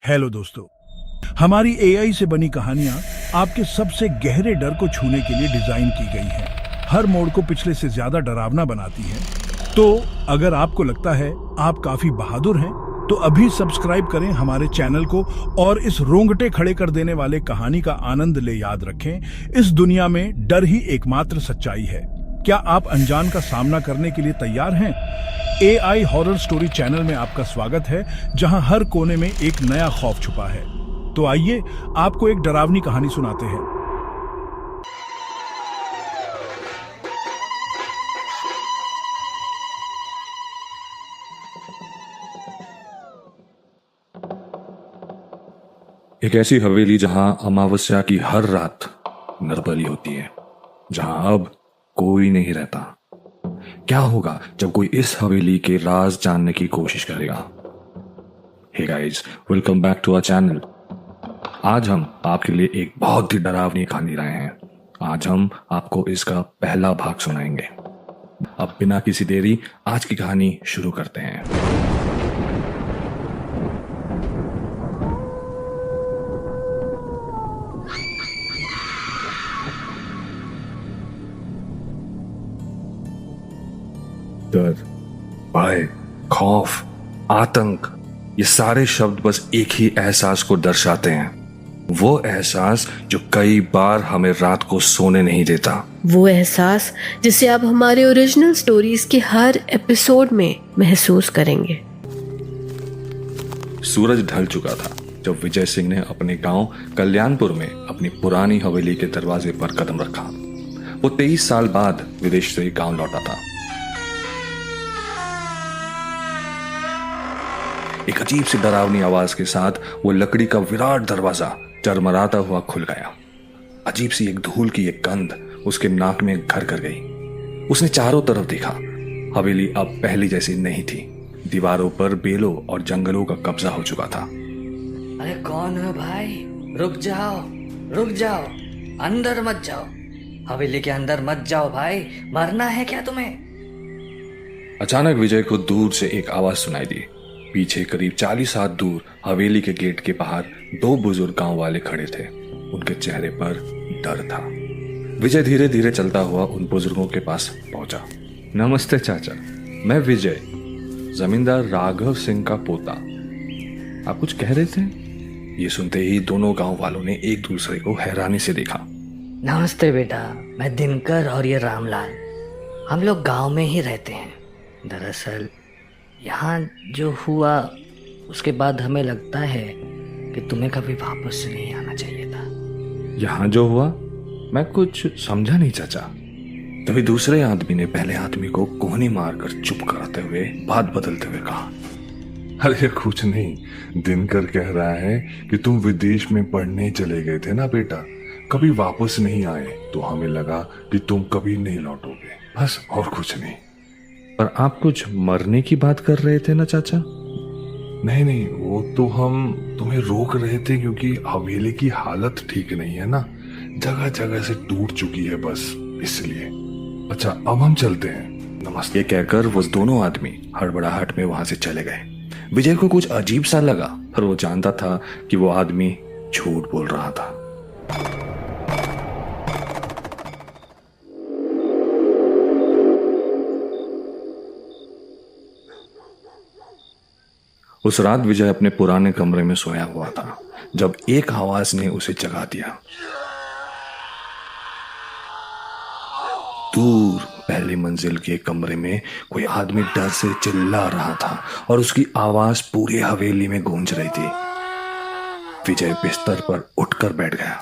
Hello दोस्तों, हमारी AI से बनी कहानियां आपके सबसे गहरे डर को छूने के लिए डिजाइन की गई हैं। हर मोड़ को पिछले से ज्यादा डरावना बनाती है। तो अगर आपको लगता है आप काफी बहादुर हैं, तो अभी सब्सक्राइब करें हमारे चैनल को और इस रोंगटे खड़े कर देने वाले कहानी का आनंद ले। याद रखें, इस दुनिया में डर ही एकमात्र सच्चाई है। क्या आप अनजान का सामना करने के लिए तैयार हैं? एआई हॉरर स्टोरी चैनल में आपका स्वागत है, जहां हर कोने में एक नया खौफ छुपा है। तो आइए आपको एक डरावनी कहानी सुनाते हैं। एक ऐसी हवेली जहां अमावस्या की हर रात निर्बली होती है, जहां अब कोई नहीं रहता। क्या होगा जब कोई इस हवेली के राज जानने की कोशिश करेगा? Hey guys, welcome back to our channel. आज हम आपके लिए एक बहुत ही डरावनी कहानी लाए हैं। आज हम आपको इसका पहला भाग सुनाएंगे। अब बिना किसी देरी आज की कहानी शुरू करते हैं। डर, भय, खौफ, आतंक, ये सारे शब्द बस एक ही एहसास को दर्शाते हैं। वो एहसास जो कई बार हमें रात को सोने नहीं देता। वो एहसास जिसे आप हमारे ओरिजिनल स्टोरीज के हर एपिसोड में महसूस करेंगे। सूरज ढल चुका था जब विजय सिंह ने अपने गांव कल्याणपुर में अपनी पुरानी हवेली के दरवाजे पर कदम रखा। वो 23 साल बाद विदेश से गांव लौटा था। एक अजीब सी डरावनी आवाज के साथ वो लकड़ी का विराट दरवाजा चरमराता हुआ खुल गया। अजीब सी एक धूल की एक गंध उसके नाक में घर कर गई। उसने चारों तरफ देखा। हवेली अब पहली जैसी नहीं थी। दीवारों पर बेलों और जंगलों का कब्जा हो चुका था। अरे कौन है भाई? रुक जाओ, रुक जाओ, अंदर मत जाओ। हवेली के अंदर मत जाओ भाई, मरना है क्या तुम्हें? अचानक विजय को दूर से एक आवाज सुनाई दी। पीछे करीब 40 हाथ दूर हवेली के गेट के बाहर 2 बुजुर्ग गांव वाले खड़े थे। उनके चेहरे पर डर था। विजय धीरे धीरे चलता हुआ उन बुजुर्गों के पास पहुंचा। नमस्ते चाचा, मैं विजय, जमींदार राघव सिंह का पोता। आप कुछ कह रहे थे? ये सुनते ही दोनों गांव वालों ने एक दूसरे को हैरानी से देखा। नमस्ते बेटा, मैं दिनकर और ये रामलाल, हम लोग गांव में ही रहते हैं। दरअसल यहाँ जो हुआ उसके बाद हमें लगता है कि तुम्हें कभी वापस नहीं आना चाहिए था। यहाँ जो हुआ? मैं कुछ समझा नहीं चाचा। तभी दूसरे आदमी ने पहले आदमी को कोहनी मारकर चुप कराते हुए बात बदलते हुए कहा, अरे कुछ नहीं, दिनकर कह रहा है कि तुम विदेश में पढ़ने चले गए थे ना बेटा, कभी वापस नहीं आए, तो हमें लगा कि तुम कभी नहीं लौटोगे, बस और कुछ नहीं। पर आप कुछ मरने की बात कर रहे थे ना चाचा? नहीं नहीं, वो तो हम तुम्हें रोक रहे थे क्योंकि हवेली की हालत ठीक नहीं है ना, जगह जगह से टूट चुकी है, बस इसलिए। अच्छा, अब हम चलते हैं, नमस्ते। ये कहकर वो दोनों आदमी हड़बड़ाहट में वहां से चले गए। विजय को कुछ अजीब सा लगा, पर वो जानता था कि वो आदमी झूठ बोल रहा था। उस रात विजय अपने पुराने कमरे में सोया हुआ था जब एक आवाज ने उसे जगा दिया। दूर पहली मंजिल के कमरे में कोई आदमी डर से चिल्ला रहा था और उसकी आवाज पूरी हवेली में गूंज रही थी। विजय बिस्तर पर उठकर बैठ गया।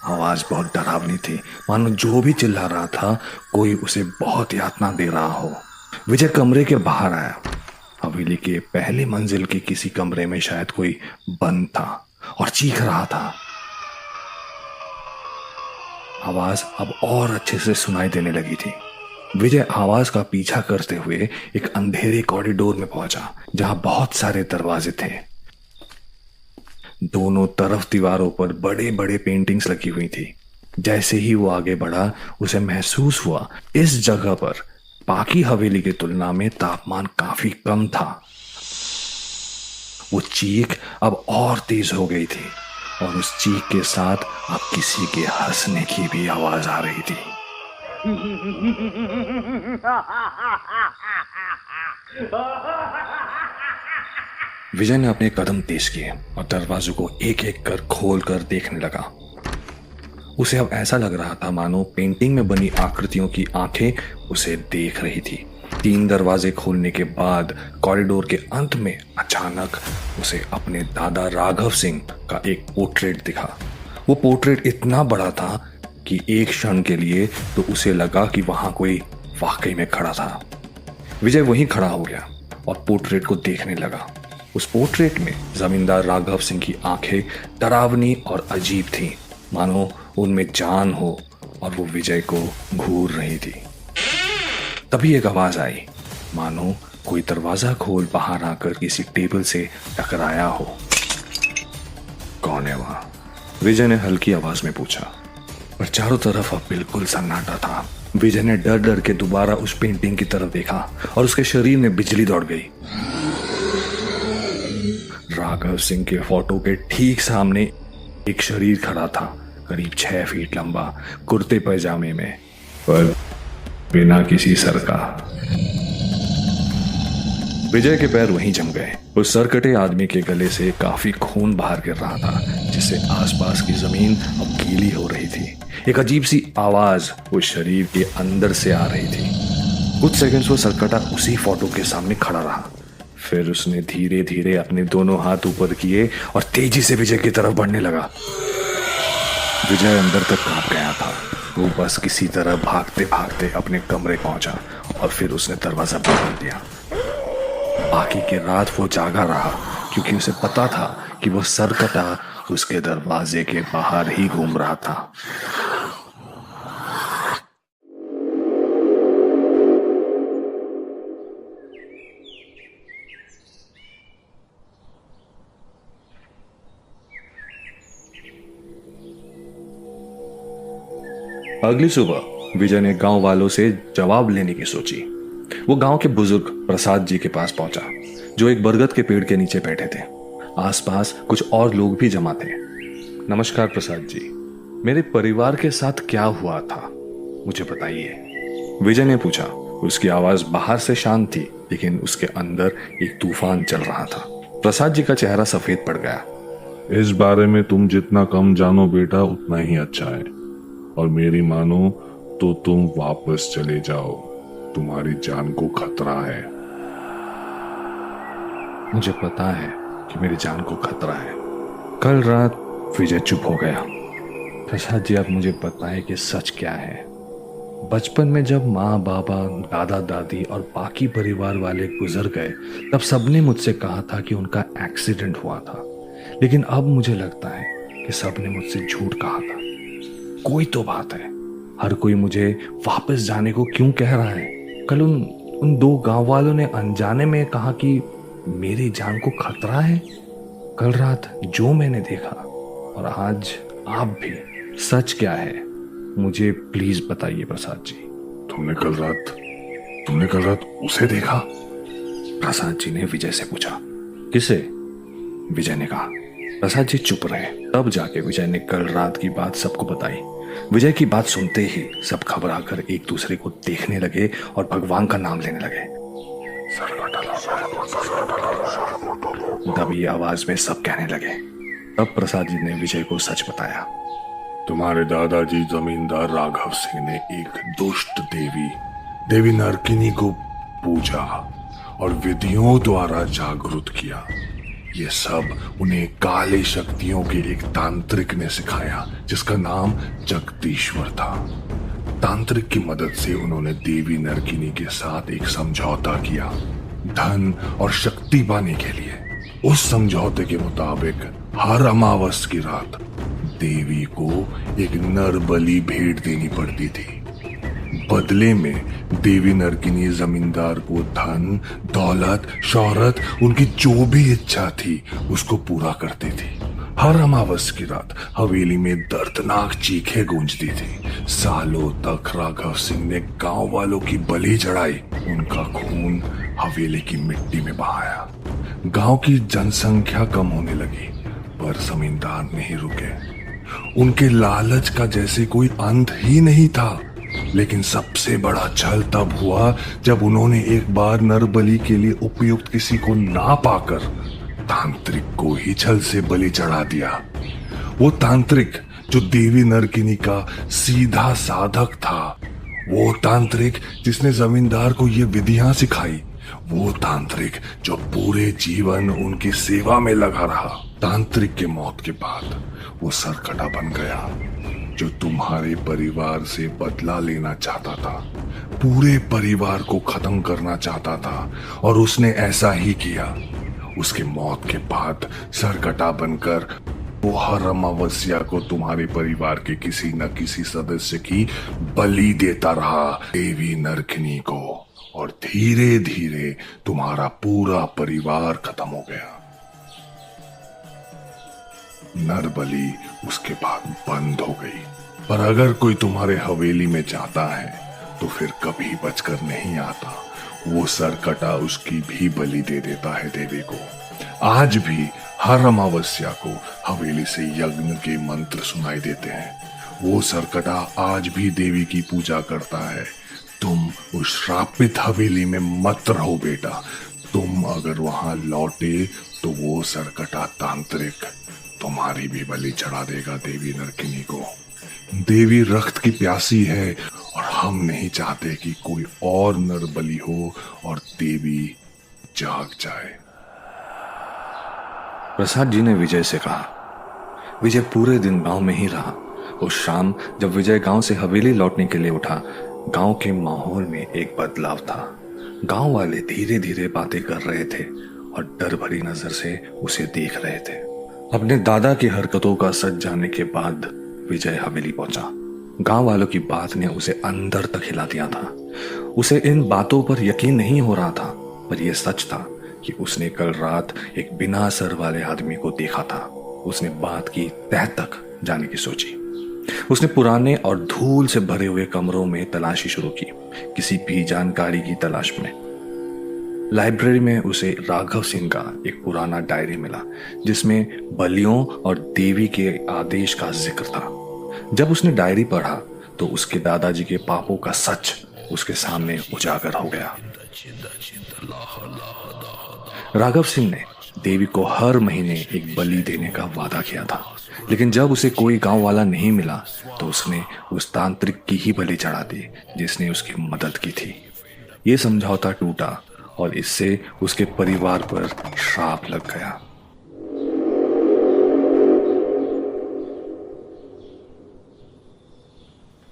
आवाज बहुत डरावनी थी, मानो जो भी चिल्ला रहा था कोई उसे बहुत यातना दे रहा हो। विजय कमरे के बाहर आया। हवेली के पहली मंजिल के किसी कमरे में शायद कोई बंद था और चीख रहा था। आवाज अब और अच्छे से सुनाई देने लगी थी। विजय आवाज का पीछा करते हुए एक अंधेरे कॉरिडोर में पहुंचा जहां बहुत सारे दरवाजे थे। दोनों तरफ दीवारों पर बड़े बड़े पेंटिंग्स लगी हुई थी। जैसे ही वो आगे बढ़ा उसे महसूस हुआ इस जगह पर बाकी हवेली की तुलना में तापमान काफी कम था। वो चीख अब और तेज हो गई थी और उस चीख के साथ अब किसी के हंसने की भी आवाज आ रही थी। विजय ने अपने कदम तेज किए और दरवाजे को एक एक कर खोल कर देखने लगा। उसे अब ऐसा लग रहा था मानो पेंटिंग में बनी आकृतियों की आंखें उसे देख रही थी। 3 दरवाजे खोलने के बाद कॉरिडोर के अंत में अचानक उसे अपने दादा राघव सिंह का एक पोर्ट्रेट दिखा। वो पोर्ट्रेट इतना बड़ा था कि एक क्षण के लिए तो उसे लगा कि वहां कोई वाकई में खड़ा था। विजय वहीं खड़ा हो गया और पोर्ट्रेट को देखने लगा। उस पोर्ट्रेट में जमींदार राघव सिंह की आंखें डरावनी और अजीब थीं, मानो उनमें जान हो और वो विजय को घूर रही थी। तभी एक आवाज आई, मानो कोई दरवाजा खोल बाहर आकर किसी टेबल से टकराया हो। कौन है वहां? विजय ने हल्की आवाज में पूछा। पर चारों तरफ अब बिल्कुल सन्नाटा था। विजय ने डर डर के दोबारा उस पेंटिंग की तरफ देखा और उसके शरीर में बिजली दौड़ गई। राघव सिंह के फोटो के ठीक सामने एक शरीर खड़ा था, करीब 6 फीट लंबा, कुर्ते पैजामे में, पर बिना किसी सर का। विजय के पैर वहीं जम गए। उस सरकटे आदमी के गले से काफी खून बाहर गिर रहा था, जिससे आसपास की जमीन अब गीली हो रही थी। एक अजीब सी आवाज उस शरीर के अंदर से आ रही थी। कुछ सेकंड्स वो सरकटा उसी फोटो के सामने खड़ा रहा। फिर उसने धीरे धीरे अपने दोनों हाथ ऊपर किए और तेजी से विजय की तरफ बढ़ने लगा। विजय अंदर तक कांप गया था। वो बस किसी तरह भागते भागते अपने कमरे पहुंचा और फिर उसने दरवाजा बंद कर दिया। बाकी की रात वो जागा रहा, क्योंकि उसे पता था कि वो सरकटा उसके दरवाजे के बाहर ही घूम रहा था। अगली सुबह विजय ने गांव वालों से जवाब लेने की सोची। वो गांव के बुजुर्ग प्रसाद जी के पास पहुंचा, जो एक बरगद के पेड़ के नीचे बैठे थे। आसपास कुछ और लोग भी जमा थे। नमस्कार प्रसाद जी, मेरे परिवार के साथ क्या हुआ था, मुझे बताइए, विजय ने पूछा। उसकी आवाज बाहर से शांत थी, लेकिन उसके अंदर एक तूफान चल रहा था। प्रसाद जी का चेहरा सफेद पड़ गया। इस बारे में तुम जितना कम जानो बेटा, उतना ही अच्छा है। और मेरी मानो तो तुम वापस चले जाओ, तुम्हारी जान को खतरा है। मुझे पता है कि मेरी जान को खतरा है। कल रात विजय चुप हो गया। प्रसाद जी, आप मुझे बताएं कि सच क्या है। बचपन में जब माँ बाबा, दादा दादी और बाकी परिवार वाले गुजर गए, तब सबने मुझसे कहा था कि उनका एक्सीडेंट हुआ था। लेकिन अब मुझे लगता है कि सबने मुझसे झूठ कहा था। कोई तो बात है। हर कोई मुझे वापस जाने को क्यों कह रहा है? कल उन 2 गांव वालों ने अनजाने में कहा कि मेरी जान को खतरा है। कल रात जो मैंने देखा और आज आप भी, सच क्या है? मुझे प्लीज बताइए प्रसाद जी। तुमने कल रात उसे देखा? प्रसाद जी ने विजय से पूछा। किसे? विजय ने कहा। प्रसाद जी चुप रहे। तब जाके विजय ने कल रात की बात सबको बताई। विजय की बात सुनते ही सब घबरा कर एक दूसरे को देखने लगे और भगवान का नाम लेने लगे। दबी आवाज में सब कहने लगे। तब प्रसाद जी ने विजय को सच बताया। तुम्हारे दादाजी जमींदार राघव सिंह ने एक दुष्ट देवी नरकिनी को पूजा और विधियों द्वारा जागरूक किया। ये सब उन्हें काली शक्तियों के एक तांत्रिक ने सिखाया, जिसका नाम जगदीश्वर था। तांत्रिक की मदद से उन्होंने देवी नरकिनी के साथ एक समझौता किया, धन और शक्ति पाने के लिए। उस समझौते के मुताबिक हर अमावस की रात देवी को एक नर बलि भेंट देनी पड़ती थी। बदले में देवी नरकिनी जमींदार को धन, दौलत, शौहरत, उनकी जो भी इच्छा थी उसको पूरा करती थी। हर अमावस की रात हवेली में दर्दनाक चीखें गूंजती थी। सालों तक राघव सिंह ने गांव वालों की बलि चढ़ाई, उनका खून हवेली की मिट्टी में बहाया। गांव की जनसंख्या कम होने लगी, पर जमींदार नहीं रुके। उनके लालच का जैसे कोई अंत ही नहीं था। लेकिन सबसे बड़ा छल तब हुआ जब उन्होंने एक बार नरबलि के लिए उपयुक्त किसी को ना पाकर तांत्रिक को ही छल से बलि चढ़ा दिया। वो तांत्रिक जो देवी नरकिनी का सीधा साधक था, वो तांत्रिक जिसने जमींदार को ये विधियां सिखाई, वो तांत्रिक जो पूरे जीवन उनकी सेवा में लगा रहा। तांत्रिक के मौत के बाद वो सरकटा बन गया जो तुम्हारे परिवार से बदला लेना चाहता था, पूरे परिवार को खत्म करना चाहता था, और उसने ऐसा ही किया। उसके मौत के बाद सरकटा बनकर वो हर अमावस्या को तुम्हारे परिवार के किसी न किसी सदस्य की बलि देता रहा देवी नरकिनी को, और धीरे धीरे तुम्हारा पूरा परिवार खत्म हो गया। नरबलि उसके बाद बंद हो गई। पर अगर कोई तुम्हारे हवेली में जाता है तो फिर कभी बचकर नहीं आता। वो सरकटा उसकी भी बलि दे देता है देवी को। आज भी हर अमावस्या को हवेली से यज्ञ के मंत्र सुनाई देते हैं। वो सरकटा आज भी देवी की पूजा करता है। तुम उस श्रापित हवेली में मत रहो बेटा। तुम अगर वहां लौटे तो वो सरकटा तांत्रिक तुम्हारी भी बलि चढ़ा देगा देवी नरकिनी को। देवी रक्त की प्यासी है, और हम नहीं चाहते कि कोई और नरबलि हो और देवी जाग जाए। प्रसाद जी ने विजय से कहा। विजय पूरे दिन गांव में ही रहा। उस शाम जब विजय गांव से हवेली लौटने के लिए उठा, गांव के माहौल में एक बदलाव था। गांव वाले धीरे धीरे बातें कर रहे थे और डर भरी नजर से उसे देख रहे थे। अपने दादा की हरकतों का सच जानने के बाद विजय हवेली पहुंचा। गांव वालों की बात ने उसे अंदर तक हिला दिया था। उसे इन बातों पर यकीन नहीं हो रहा था, पर यह सच था कि उसने कल रात एक बिना सर वाले आदमी को देखा था। उसने बात की तह तक जाने की सोची। उसने पुराने और धूल से भरे हुए कमरों में तलाशी शुरू की, किसी भी जानकारी की तलाश में। लाइब्रेरी में उसे राघव सिंह का एक पुराना डायरी मिला, जिसमें बलियों और देवी के आदेश का जिक्र था। जब उसने डायरी पढ़ा तो उसके दादाजी के पापों का सच उसके सामने उजागर हो गया। राघव सिंह ने देवी को हर महीने एक बलि देने का वादा किया था, लेकिन जब उसे कोई गांव वाला नहीं मिला तो उसने उस तांत्रिक की ही बलि चढ़ा दी जिसने उसकी मदद की थी। ये समझौता टूटा और इससे उसके परिवार पर श्राप लग गया।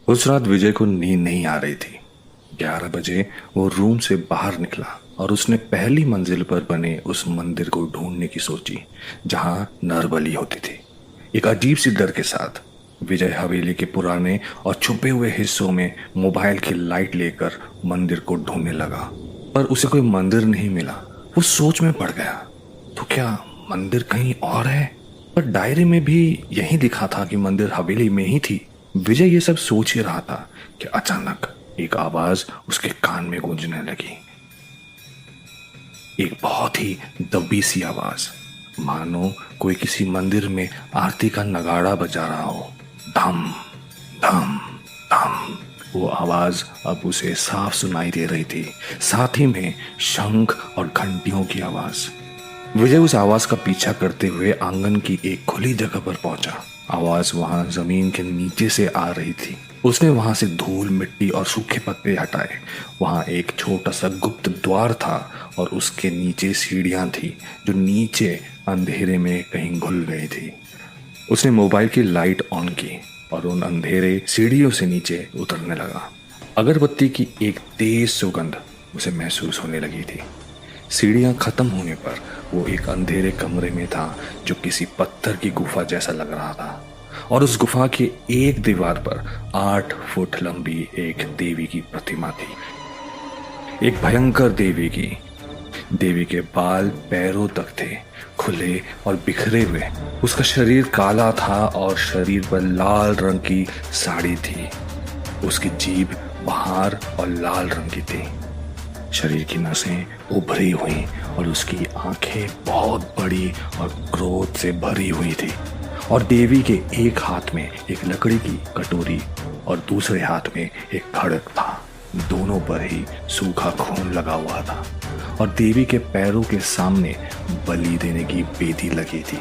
उस रात विजय को नींद नहीं आ रही थी। 11 बजे वो रूम से बाहर निकला और उसने पहली मंजिल पर बने उस मंदिर को ढूंढने की सोची जहां नरबलि होती थी। एक अजीब सी डर के साथ विजय हवेली के पुराने और छुपे हुए हिस्सों में मोबाइल की लाइट लेकर मंदिर को ढूंढने लगा, पर उसे कोई मंदिर नहीं मिला। वो सोच में पड़ गया, तो क्या मंदिर कहीं और है? पर डायरी में भी यही लिखा था कि मंदिर हवेली में ही थी। विजय ये सब सोच ही रहा था कि अचानक एक आवाज उसके कान में गूंजने लगी। एक बहुत ही दबी सी आवाज, मानो कोई किसी मंदिर में आरती का नगाड़ा बजा रहा हो। धम धम धम। वो आवाज अब उसे साफ सुनाई दे रही थी, साथ ही में शंख और घंटियों की आवाज। विजय उस आवाज का पीछा करते हुए आंगन की एक खुली जगह पर पहुंचा। आवाज वहां जमीन के नीचे से आ रही थी। उसने वहां से धूल, मिट्टी और सूखे पत्ते हटाए। वहां एक छोटा सा गुप्त द्वार था और उसके नीचे सीढ़ियां थी जो नीचे अंधेरे में कहीं घुल गई थी। उसने मोबाइल की लाइट ऑन की और उन अंधेरे सीढ़ियों से नीचे उतरने लगा। अगरबत्ती की एक तेज सुगंध उसे महसूस होने लगी थी। सीढ़ियां खत्म होने पर वो एक अंधेरे कमरे में था जो किसी पत्थर की गुफा जैसा लग रहा था, और उस गुफा की एक दीवार पर 8 फुट लंबी एक देवी की प्रतिमा थी। एक भयंकर देवी की देवी के बाल पैरों तक थे, खुले और बिखरे हुए। उसका शरीर काला था और शरीर पर लाल रंग की साड़ी थी। उसकी जीभ बहार और लाल रंग की थी। शरीर की नसें उभरी हुई और उसकी आंखें बहुत बड़ी और क्रोध से भरी हुई थी। और देवी के एक हाथ में एक लकड़ी की कटोरी और दूसरे हाथ में एक खड़ग था। दोनों पर ही सूखा खून लगा हुआ था और देवी के पैरों के सामने बलि देने की बेदी लगी थी।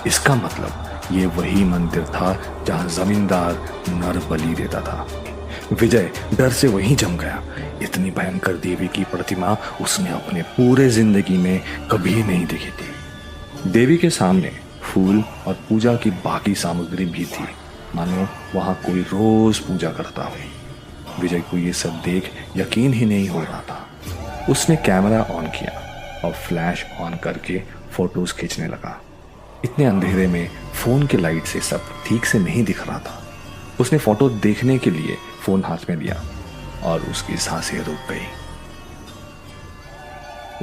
इसका मतलब ये वही मंदिर था जहां जमींदार नर बलि देता था। विजय डर से वहीं जम गया। इतनी भयंकर देवी की प्रतिमा उसने अपने पूरे जिंदगी में कभी नहीं देखी थी। देवी के सामने फूल और पूजा की बाकी सामग्री भी थी, मानो वहां कोई रोज पूजा करता हो। विजय को ये सब देख यकीन ही नहीं हो रहा था। उसने कैमरा ऑन किया और फ्लैश ऑन करके फोटोज खींचने लगा। इतने अंधेरे में फोन के लाइट से सब ठीक से नहीं दिख रहा था। उसने फोटो देखने के लिए फोन हाथ में लिया और उसकी सांसें रुक गई।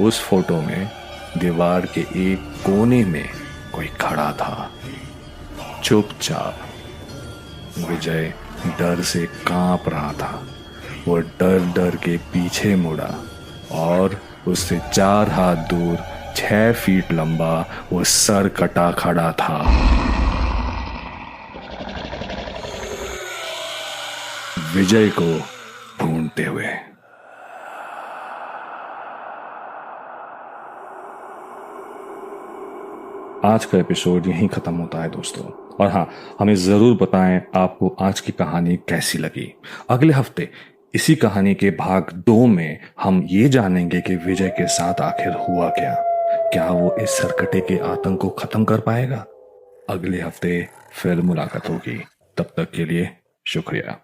उस फोटो में दीवार के एक कोने में कोई खड़ा था, चुपचाप। विजय डर से कांप रहा था। वो डर डर के पीछे मुड़ा और उससे 4 हाथ दूर 6 फीट लंबा वो सर कटा खड़ा था। विजय को ढूंढते हुए। आज का एपिसोड यहीं खत्म होता है दोस्तों। और हाँ, हमें जरूर बताएं आपको आज की कहानी कैसी लगी। अगले हफ्ते इसी कहानी के भाग 2 में हम ये जानेंगे कि विजय के साथ आखिर हुआ क्या वो इस सरकटे के आतंक को खत्म कर पाएगा। अगले हफ्ते फिर मुलाकात होगी। तब तक के लिए शुक्रिया।